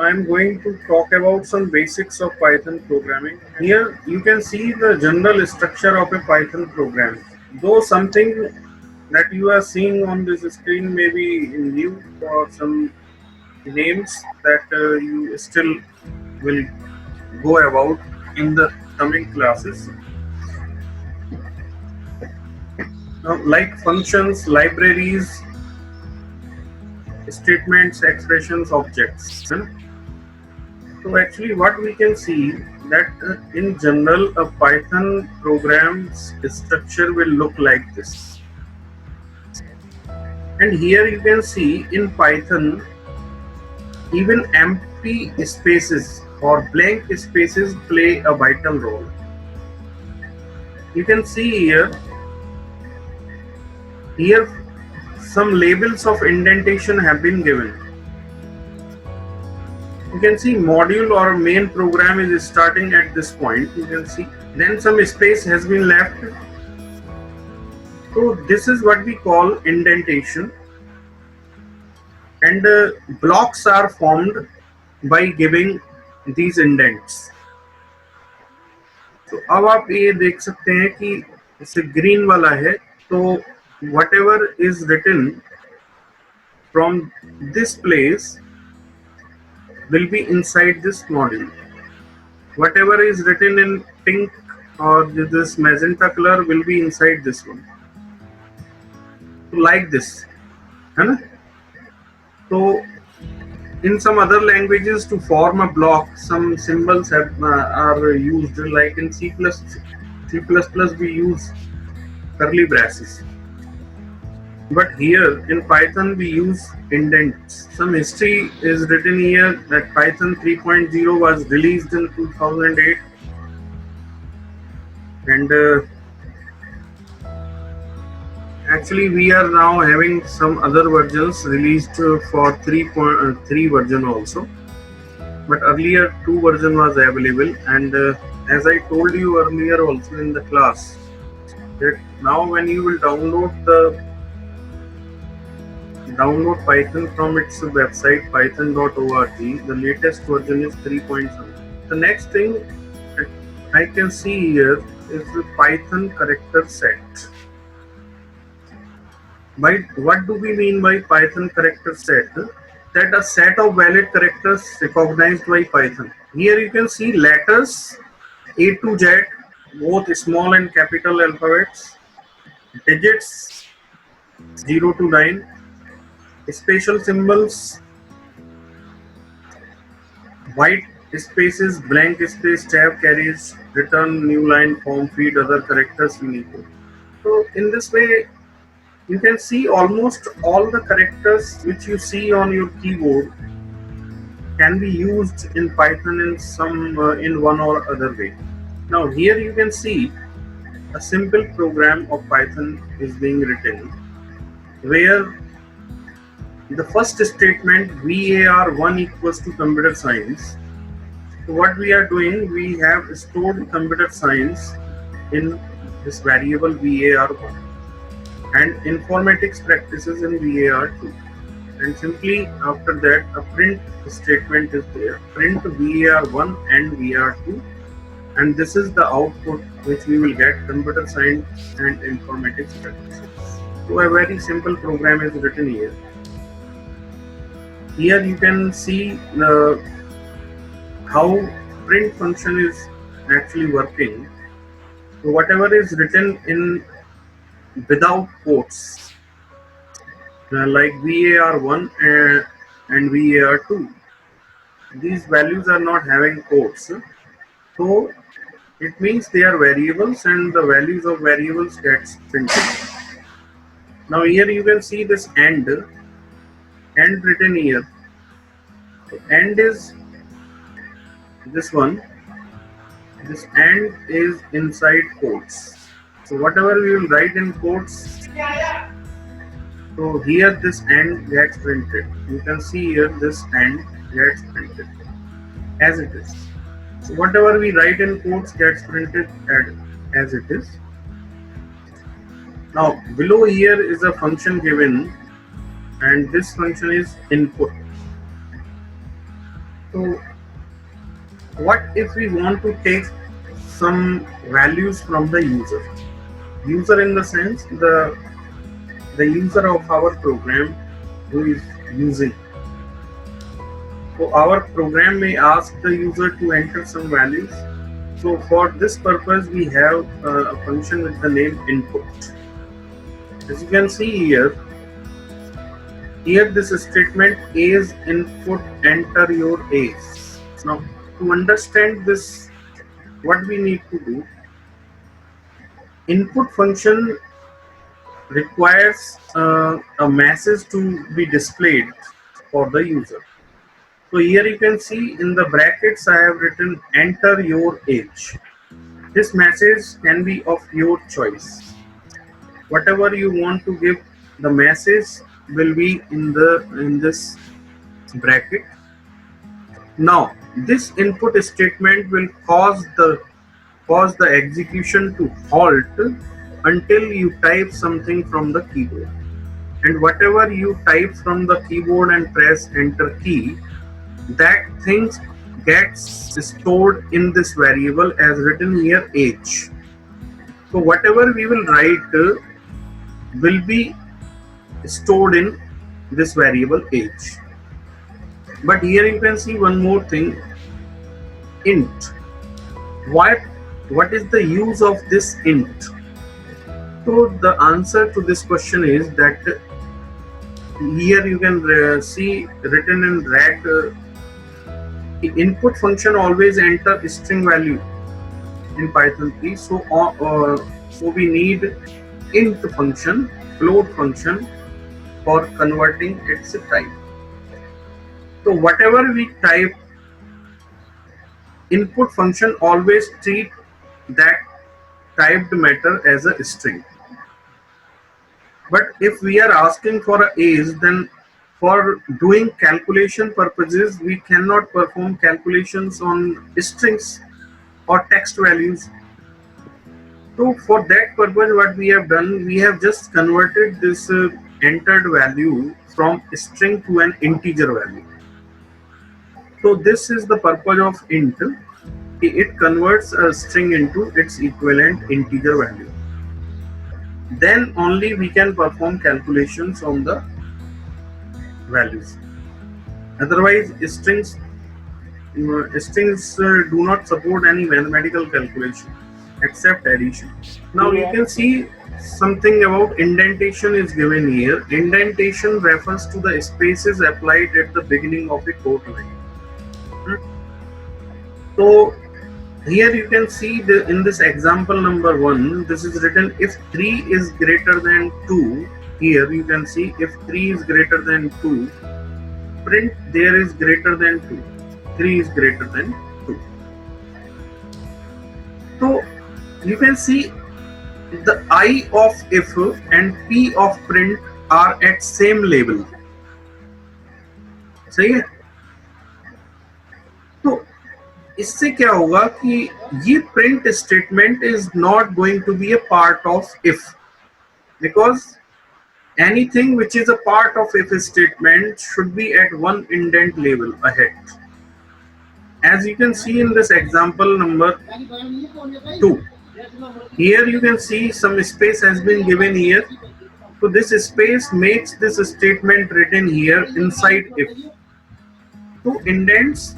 I'm going to talk about some basics of Python programming. Here you can see the general structure of a Python program. Though something that you are seeing on this screen may be new or some names that you still will go about in the coming classes. Like functions, libraries, statements, expressions, objects. है ना? So actually what we can see that in general a Python program's structure will look like this. And here you can see in Python even empty spaces or blank spaces play a vital role. You can see here some labels of indentation have been given. You can see module or main program is starting at this point. You can see then some space has been left. So this is what we call indentation, and blocks are formed by giving these indents. तो अब आप ये देख सकते हैं कि जैसे green वाला है तो whatever is written from this place will be inside this module. Whatever is written in pink or this magenta color will be inside this one. Like this, है ना? So in some other languages to form a block, some symbols are used. Like in C++, we use curly braces. But here in Python we use indents. Some history is written here that Python 3.0 was released in 2008, and actually we are now having some other versions released for 3.3 version also. But earlier 2 version was available, and as I told you earlier also in the class that now when you will download Python from its website python.org, the latest version is 3.7. The next thing that I can see here is the Python character set. By what do we mean by Python character set? That a set of valid characters recognized by Python. Here you can see letters A to Z, both small and capital alphabets, digits 0 to 9, special symbols, white spaces, blank space, tab carries, return, new line, form, feed, other characters, unique. So in this way, you can see almost all the characters which you see on your keyboard can be used in Python in one or other way. Now here you can see a simple program of Python is being written where the first statement var1 equals to computer science. So what we are doing, we have stored computer science in this variable var1 and informatics practices in var2, and simply after that a print statement is there, print var1 and var2, and this is the output which we will get, computer science and informatics practices. So a very simple program is written here. Here you can see how print function is actually working. So whatever is written in without quotes, like var1 and var2, these values are not having quotes. So it means they are variables and the values of variables gets printed. Now here you can see this AND written here. So AND is this one. This AND is inside quotes. So whatever we will write in quotes, so here this AND gets printed. You can see here this AND gets printed as it is. So whatever we write in quotes gets printed as it is. Now below here is a function given, and this function is input. So what if we want to take some values from the user? User in the sense the user of our program who is using. So our program may ask the user to enter some values. So for this purpose, we have a function with the name input. As you can see here this statement is input, enter your age. Now to understand this, what we need to do, input function requires a message to be displayed for the user. So here you can see in the brackets I have written enter your age. This message can be of your choice. Whatever you want to give, the message will be in this bracket. Now this input statement will cause the execution to halt until you type something from the keyboard. And whatever you type from the keyboard and press enter key, that thing gets stored in this variable as written here age. So whatever we will write will be stored in this variable age. But here you can see one more thing, int. What is the use of this int? So the answer to this question is that here you can see written in red, the input function always enter string value in Python 3. So we need int function, float function for converting its type. So whatever we type, input function always treat that typed matter as a string. But if we are asking for a age, then for doing calculation purposes, we cannot perform calculations on strings or text values. So for that purpose, what we have done, we have just converted this entered value from string to an integer value. So this is the purpose of int. It converts a string into its equivalent integer value. Then only we can perform calculations on the values. Otherwise, strings do not support any mathematical calculation except addition. Now you can see something about indentation is given here. Indentation refers to the spaces applied at the beginning of a code line. So here you can see in this example number 1, this is written if 3 is greater than 2. Here you can see if 3 is greater than 2, print there is greater than 2. 3 is greater than 2. So you can see the I of if and P of print are at same level. सही है? तो इससे क्या होगा कि ये print statement is not going to be a part of if, because anything which is a part of if statement should be at one indent level ahead. As you can see in this example number 2, here you can see some space has been given here. So this space makes this statement written here inside if. So indents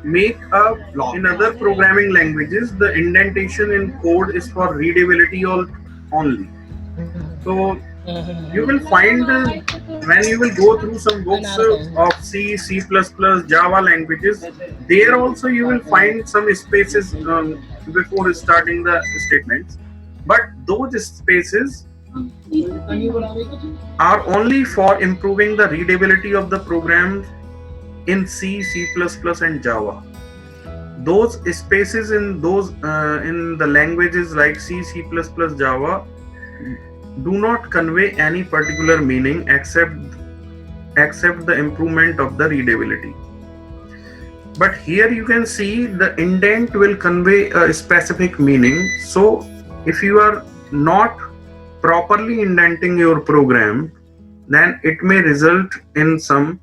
make a block. In other programming languages, the indentation in code is for readability only. So you will find when you will go through some books of C, C++, Java languages, there also you will find some spaces before starting the statements. But those spaces are only for improving the readability of the program in C, C++, and Java. Those spaces in the languages like C, C++, Java do not convey any particular meaning except the improvement of the readability. But here you can see the indent will convey a specific meaning. So if you are not properly indenting your program, then it may result in some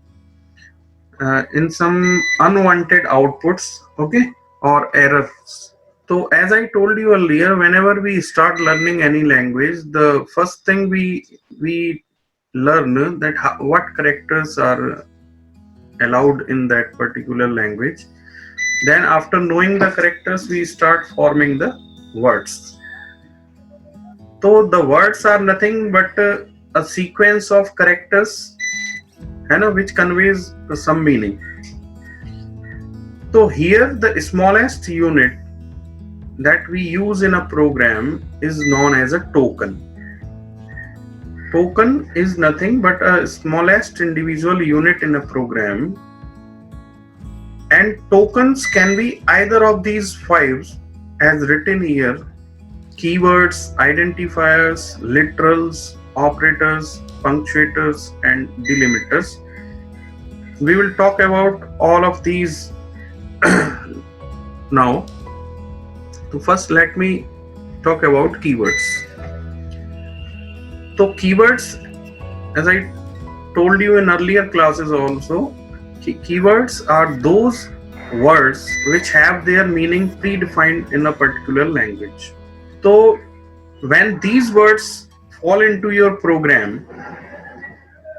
in some unwanted outputs, okay, or errors. So as I told you earlier, whenever we start learning any language, the first thing we learn that what characters are allowed in that particular language. Then after knowing the characters, we start forming the words. So the words are nothing but a sequence of characters, which conveys some meaning. So here the smallest unit that we use in a program is known as a token. Token is nothing but a smallest individual unit in a program, and tokens can be either of these five as written here: keywords, identifiers, literals, operators, punctuators, and delimiters. We will talk about all of these now. So first let me talk about keywords. So keywords, as I told you in earlier classes also, keywords are those words which have their meaning predefined in a particular language. So when these words fall into your program,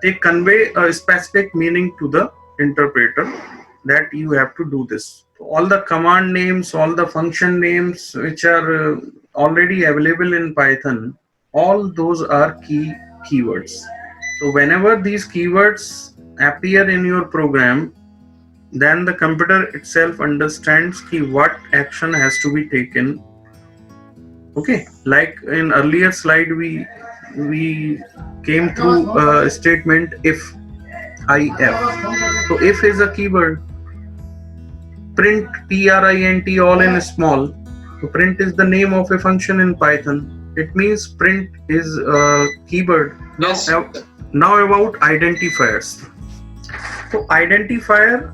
they convey a specific meaning to the interpreter that you have to do this. All the command names, all the function names which are already available in Python, all those are keywords. So whenever these keywords appear in your program, then the computer itself understands what action has to be taken. Okay, like in earlier slide we came through a statement if. So if is a keyword. Print, print, all in small. So print is the name of a function in Python. It means print is a keyword. Yes. Now about identifiers. So identifier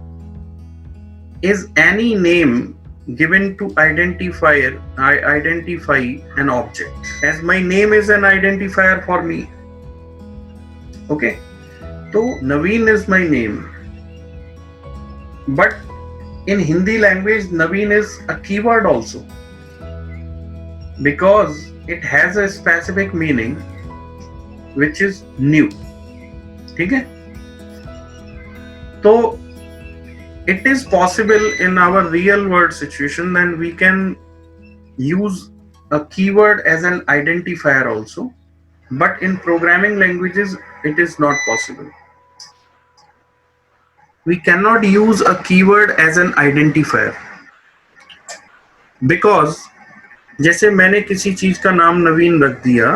is any name given to identify an object. As my name is an identifier for me. Okay. So Naveen is my name. But in Hindi language, Naveen is a keyword also, because it has a specific meaning which is new. Okay? So it is possible in our real world situation that we can use a keyword as an identifier also, but in programming languages it is not possible. We cannot use a keyword as an identifier, because जैसे मैंने किसी चीज का नाम नवीन रख दिया,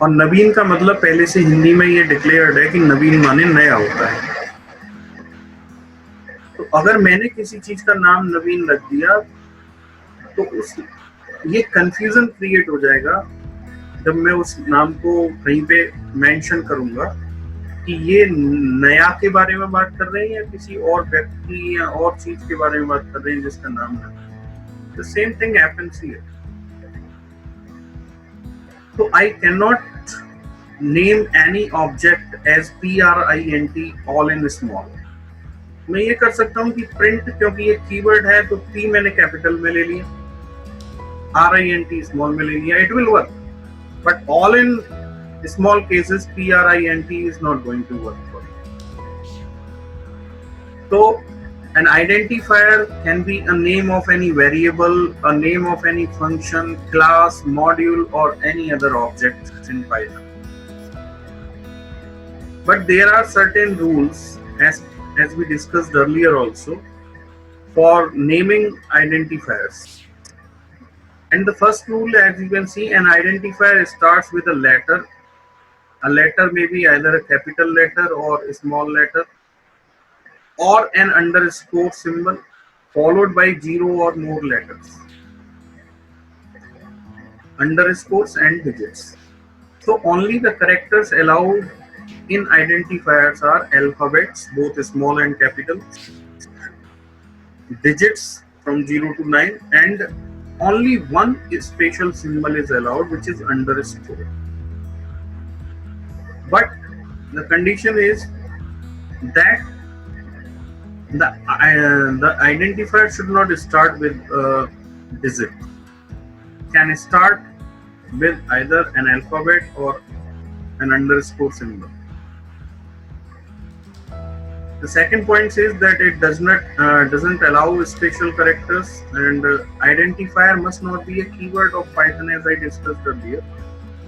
और नवीन का मतलब पहले से हिंदी में ये डिक्लेयर्ड है कि नवीन माने नया होता है. तो अगर मैंने किसी चीज का नाम नवीन रख दिया तो उस ये कंफ्यूजन क्रिएट हो जाएगा जब मैं उस नाम को कहीं पे मेंशन करूंगा कि ये नया के बारे में बात कर रहे हैं या किसी और व्यक्ति या और चीज के बारे में बात कर रहे हैं जिसका नाम है. The same thing happens here. So I cannot name any object as print all in small. मैं ये कर सकता हूँ कि print क्योंकि ये कीवर्ड है तो P मैंने कैपिटल में ले लिया, RINT स्मॉल में ले लिया, it will work. But all in small cases, print is not going to work for you. So an identifier can be a name of any variable, a name of any function, class, module, or any other object in Python. But there are certain rules, as we discussed earlier also, for naming identifiers. And the first rule, as you can see, an identifier starts with a letter. A letter may be either a capital letter or a small letter, or an underscore symbol followed by 0 or more letters, underscores and digits. So only the characters allowed in identifiers are alphabets, both small and capital, digits from 0 to 9, and only one special symbol is allowed, which is underscore. But the condition is that The identifier should not start with a digit. Can start with either an alphabet or an underscore symbol. The second point says that it doesn't allow special characters, and identifier must not be a keyword of Python, as I discussed earlier.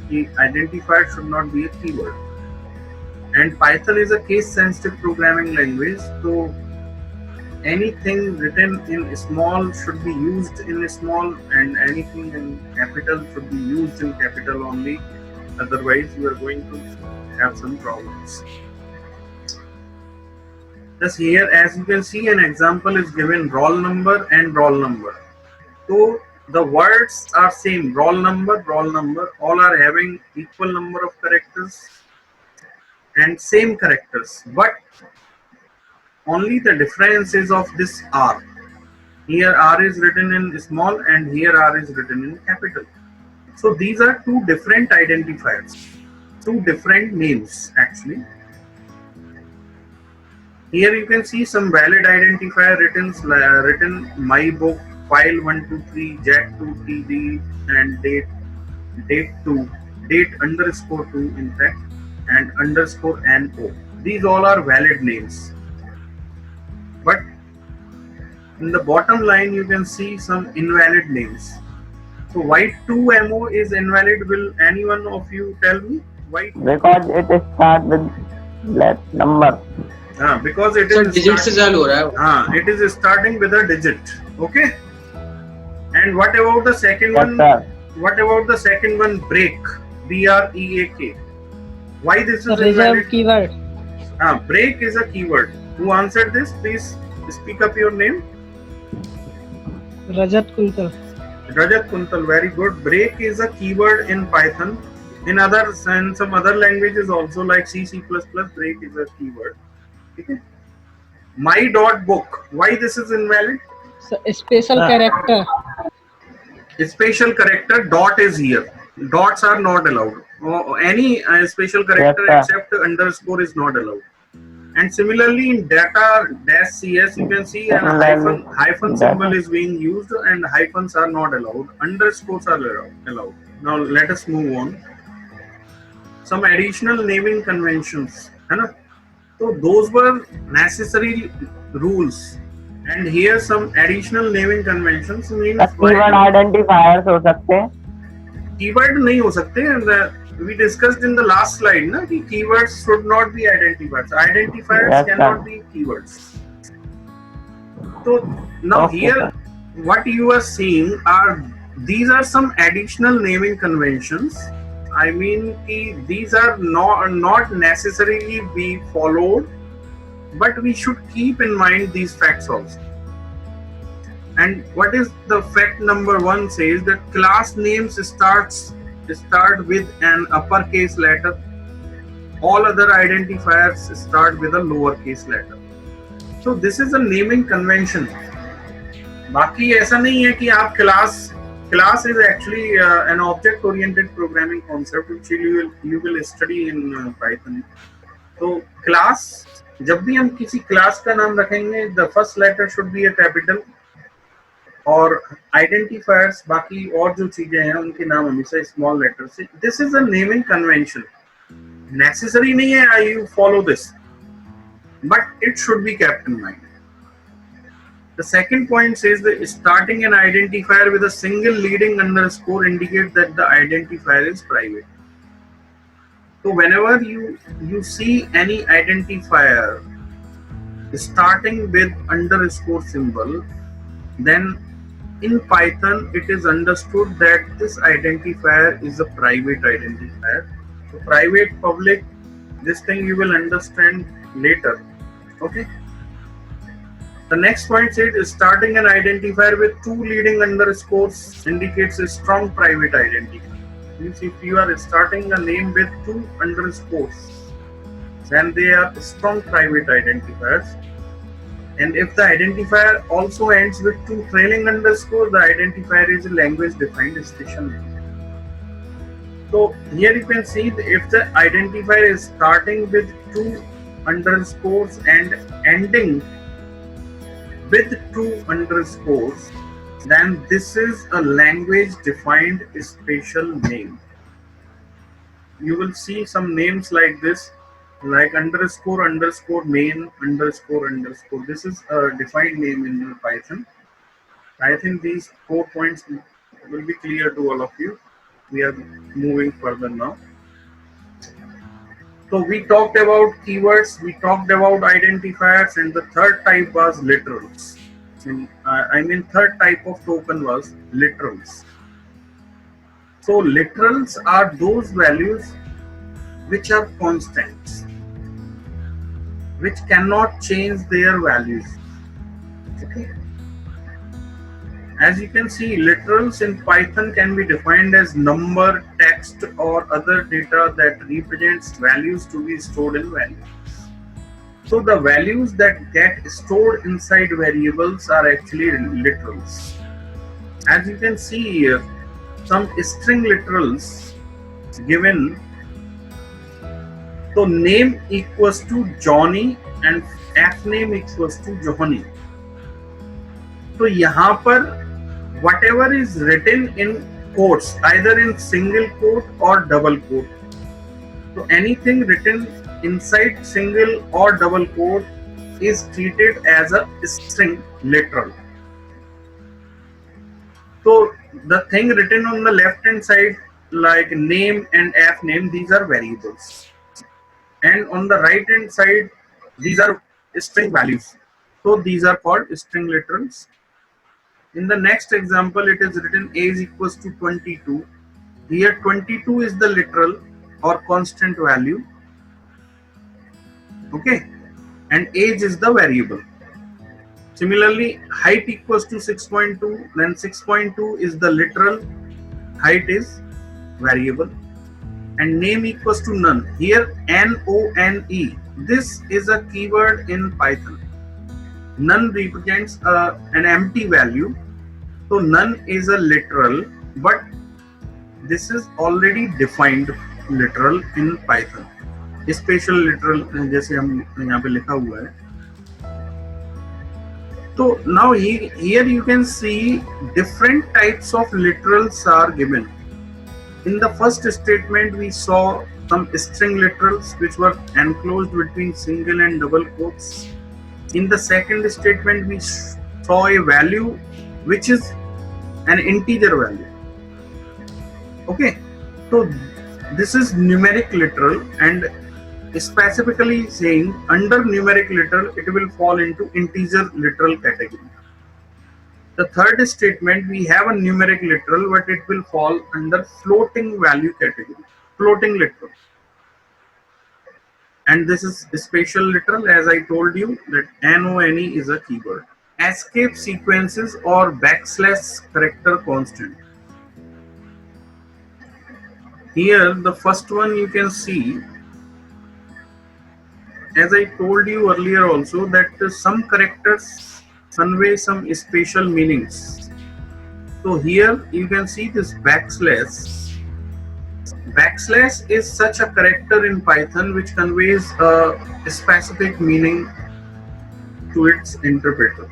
The identifier should not be a keyword. And Python is a case-sensitive programming language, so anything written in small should be used in small, and anything in capital should be used in capital only. Otherwise, you are going to have some problems. Thus here, as you can see, an example is given: roll number and roll number. So the words are same: roll number, all are having equal number of characters and same characters, but only the difference is of this R. Here R is written in small and here R is written in capital. So these are two different identifiers, two different names actually. Here you can see some valid identifier written my book, file 123, jack 2 td, and date 2, date underscore 2 in fact, and underscore no. These all are valid names. But in the bottom line you can see some invalid names. So why 2mo is invalid? Will anyone of you tell me why? Because it starts with less number. Because it sir is digit से चालू हो रहा है it is starting with a digit. Okay. And what about the second Yes, one? sir. What about the second one? Break. BREAK. Why this is Reserve invalid? keyword. Break is a keyword. Who answered this? Please speak up your name. Rajat Kuntal. Rajat Kuntal, very good. Break is a keyword in Python. In some other languages also, like C, C++, break is a keyword. Okay. My dot book. Why this is invalid? So, special character. Special character dot is here. Dots are not allowed. Any special character Yes, sir. except underscore is not allowed. And similarly in data-cs you can see an hyphen symbol is being used, and hyphens are not allowed. Underscores are allowed. Now let us move on. Some additional naming conventions. So those were necessary rules. And here some additional naming conventions means keyword identifiers हो सकते हैं. Keyword नहीं हो सकते. We discussed in the last slide na ki keywords should not be identifiers. Identifiers Yes, cannot sir. be keywords. So now Okay, here sir. what you are seeing are these are some additional naming conventions. I mean these are not necessarily be followed, but we should keep in mind these facts also. And what is the fact number 1 says that class names start with an uppercase letter. All other identifiers start with a lowercase letter. So this is a naming convention. बाकी ऐसा नहीं है कि आप class is actually an object oriented programming concept which you will study in Python. तो class, जब भी हम किसी class का नाम रखेंगे, the first letter should be a capital, और identifiers बाकी और जो चीजें हैं उनके नाम हमेशा small letter से. This is a naming convention. Necessary नहीं है you follow this, but it should be kept in mind. The second point says that starting an identifier with a single leading underscore indicates that the identifier is private. So whenever you see any identifier starting with underscore symbol, then in Python it is understood that this identifier is a private identifier. So private, public, this thing you will understand later. Okay. The next point says starting an identifier with 2 leading underscores indicates a strong private identifier. Means if you are starting a name with 2 underscores, then they are strong private identifiers. And if the identifier also ends with 2 trailing underscores, the identifier is a language defined station name. So here you can see if the identifier is starting with 2 underscores and ending with two underscores, then this is a language defined special name. You will see some names like this, like underscore underscore main underscore underscore. This is a defined name in your Python. I think these 4 points will be clear to all of you. We are moving further now. So we talked about keywords, we talked about identifiers, and the third type was literals. Third type of token was literals. So literals are those values which are constants, which cannot change their values. Okay. As you can see, literals in Python can be defined as number, text, or other data that represents values to be stored in values. So the values that get stored inside variables are actually literals. As you can see here, some string literals given. So name equals to Johnny and f name equals to Johnny. तो यहाँ पर whatever is written in quotes, either in single quote or double quote. So anything written inside single or double quote is treated as a string literal. So the thing written on the left hand side, like name and f name, these are variables. And on the right hand side, these are string values. So these are called string literals. In the next example, it is written age equals to 22. Here 22 is the literal or constant value. Okay. And age is the variable. Similarly, height equals to 6.2. Then 6.2 is the literal. Height is variable. And name equals to none. Here N-O-N-E. This is a keyword in Python. None represents an empty value. So none is a literal, but this is already defined literal in Python. Special literal जैसे हम यहाँ पे लिखा हुआ है. So now here you can see different types of literals are given. In the first statement, we saw some string literals which were enclosed between single and double quotes. In the second statement, we saw a value which is an integer value. Okay, so this is numeric literal, and specifically saying under numeric literal it will fall into integer literal category. The third statement, we have a numeric literal, but it will fall under floating value category, floating literal. And this is a spatial literal, as I told you that NONE is a keyword. Escape sequences or backslash character constant. Here the first one you can see, as I told you earlier also, that some characters convey some spatial meanings. So here you can see this backslash. Backslash is such a character in Python which conveys a specific meaning to its interpreter.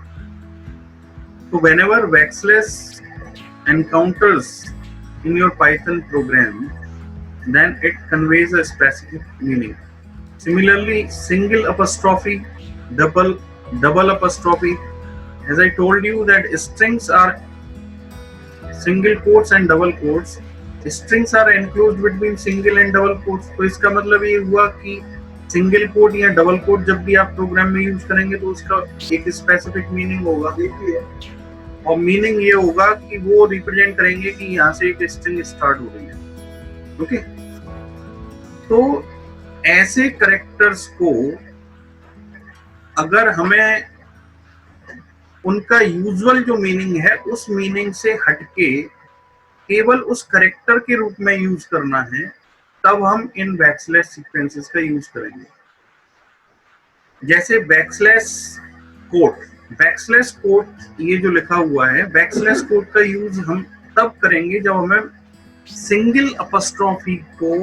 So whenever backslash encounters in your Python program, then it conveys a specific meaning. Similarly, single apostrophe, double apostrophe. As I told you that strings are single quotes and double quotes. Strings are enclosed between single and double quotes. तो इसका मतलब ये हुआ कि single quote या double coat जब भी आप प्रोग्राम में यूज करेंगे तो उसका एक स्पेसिफिक मीनिंग होगा, और मीनिंग ये होगा कि वो रिप्रेजेंट करेंगे कि यहाँ से एक स्ट्रिंग स्टार्ट हो रही है. ओके, तो ऐसे कैरेक्टर्स को अगर हमें उनका यूजुअल जो मीनिंग है उस मीनिंग से हटके केवल उस कैरेक्टर के रूप में यूज करना है, तब हम इन बैकस्लैश सीक्वेंसेस का यूज करेंगे. जैसे बैकस्लैश कोट ये जो लिखा हुआ है, बैकस्लैश कोट का यूज हम तब करेंगे जब हमें सिंगल अपस्ट्रॉफी को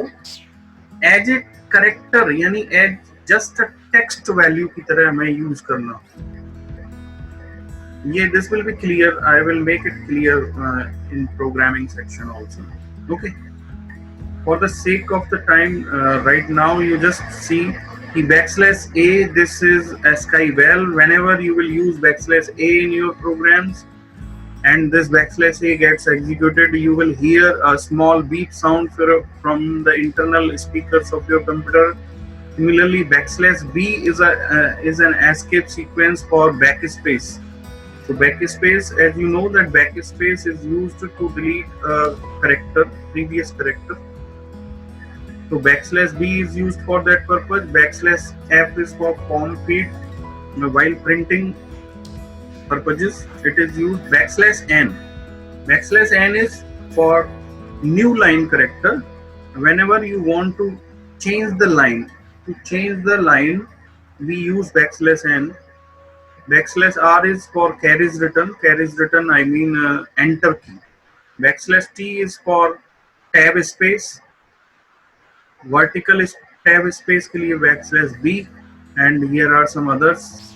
एज ए कैरेक्टर यानी as just a text value की तरह हमें यूज करना. Yeah, this will be clear. I will make it clear in programming section also. Okay. For the sake of the time, right now you just see the backslash a. This is ASCII val. Whenever you will use backslash a in your programs, and this backslash a gets executed, you will hear a small beep sound from the internal speakers of your computer. Similarly, backslash b is an escape sequence for backspace. So backspace, as you know, that backspace is used to delete a character, previous character. So backslash b is used for that purpose. Backslash f is for form feed. While printing purposes, it is used. Backslash n. Backslash n is for new line character. Whenever you want to change the line, we use backslash n. Backslash r is for carries written. Carries written, I mean enter key. Backslash t is for tab space. Vertical tab space के लिए backslash b, and here are some others.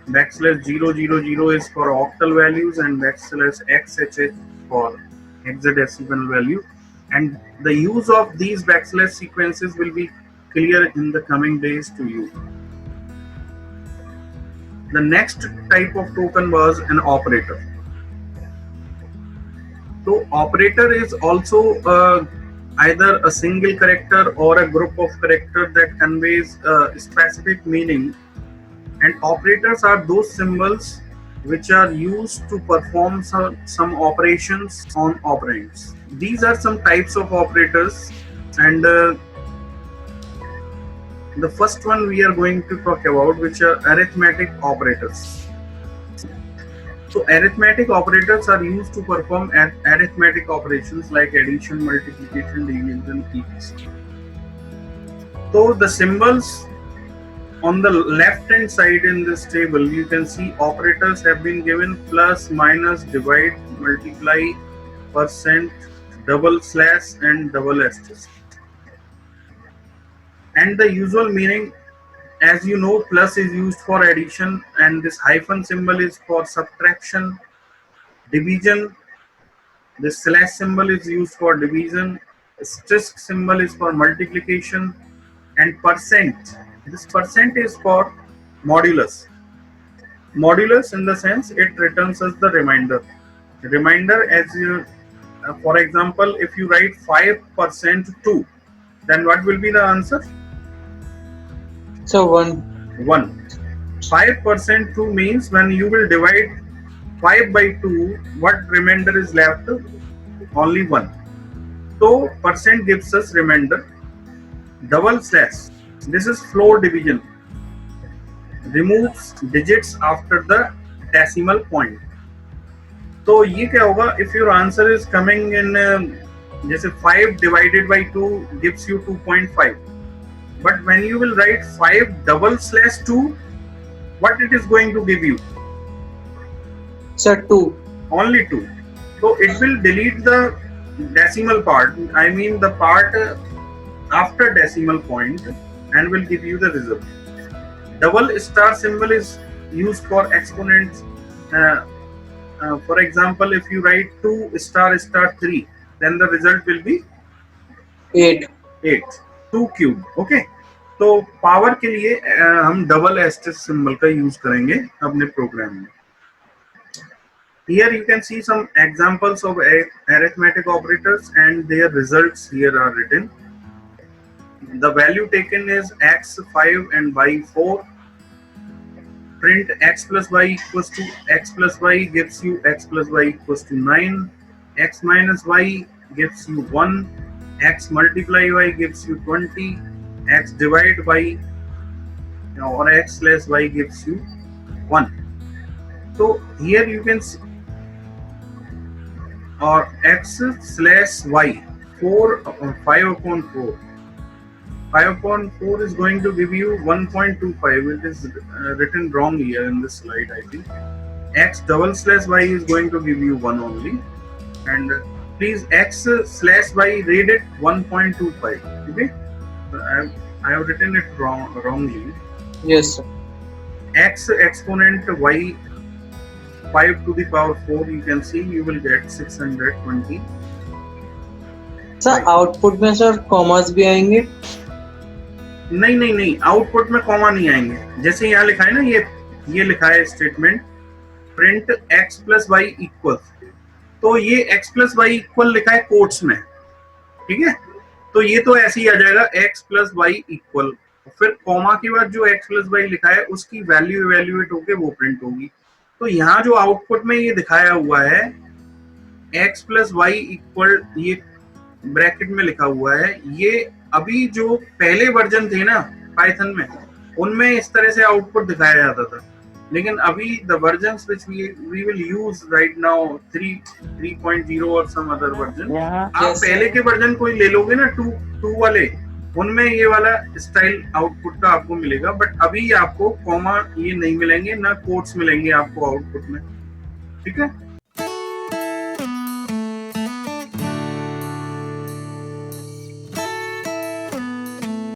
Backslash 000 is for octal values, and backslash xh for hexadecimal value. And the use of these backslash sequences will be clear in the coming days to you. The next type of token was an operator. So operator is also either a single character or a group of characters that conveys a specific meaning. And operators are those symbols which are used to perform some operations on operands. These are some types of operators, and the first one we are going to talk about, which are arithmetic operators. So arithmetic operators are used to perform arithmetic operations like addition, multiplication, division, etc. So the symbols on the left hand side in this table, you can see operators have been given: plus, minus, divide, multiply, percent, double slash, and double asterisk. And the usual meaning, as you know, plus is used for addition, and this hyphen symbol is for subtraction. Division, this slash symbol is used for division. Asterisk symbol is for multiplication. And percent, this percent is for modulus. Modulus, in the sense, it returns us the remainder. Remainder, as you, for example, if you write 5% 2, then what will be the answer? So 1. 1. 5% 2 means when you will divide 5 by 2, what remainder is left? Only 1. So percent gives us remainder. Double slash, this is floor division, removes digits after the decimal point. तो ये क्या होगा? If your answer is coming in जैसे 5 divided by 2 gives you 2.5, but when you will write 5 double slash 2, what it is going to give you? Sir, 2. Only 2. So it will delete the decimal part, I mean the part after decimal point, and will give you the result. Double star symbol is used for exponents. For example, if you write 2 star star 3, then the result will be 8. 8. 2 cube. Okay. तो power के लिए हम double asterisk symbol का use करेंगे अपने programme में. Here you can see some examples of arithmetic operators, and their results here are written. The value taken is x 5 and y 4. Print x plus y equals to x plus y gives you x plus y equals to 9. X minus y gives you 1. X multiply y gives you 20. X divide y or x less y gives you 1. So here you can see, or x slash y 4 5 upon 4. 5 upon 4 is going to give you 1.25. It is written wrong here in this slide, I think. X double slash y is going to give you 1 only. And please, x slash y, read it 1.25. Okay? I have written it wrongly. Yes, sir. X exponent y 5 to the power 4, you can see you will get 620. Sir output में sir commerce भी आएंगे? नहीं, output में comma नहीं आएंगे। जैसे यहाँ लिखा है ना, ये लिखा है statement print x plus y equal, तो ये x प्लस वाई इक्वल लिखा है कोट्स में, ठीक है। तो ये तो ऐसे ही आ जाएगा x प्लस वाई इक्वल, फिर कॉमा के बाद जो x प्लस वाई लिखा है उसकी वैल्यू इवेल्युएट होके वो प्रिंट होगी। तो यहाँ जो आउटपुट में ये दिखाया हुआ है x प्लस वाई इक्वल, ये ब्रैकेट में लिखा हुआ है, ये अभी जो पहले वर्जन थे ना पाइथन में, उनमें इस तरह से आउटपुट दिखाया जाता था। लेकिन अभी the versions which we will use right now 3.0 और सम अदर वर्जन, आप पहले के वर्जन कोई ले लोगे ना 2 वाले, उनमें ये वाला स्टाइल आउटपुट का आपको मिलेगा। बट अभी आपको कॉमा ये नहीं मिलेंगे, ना कोट्स मिलेंगे आपको आउटपुट में, ठीक है।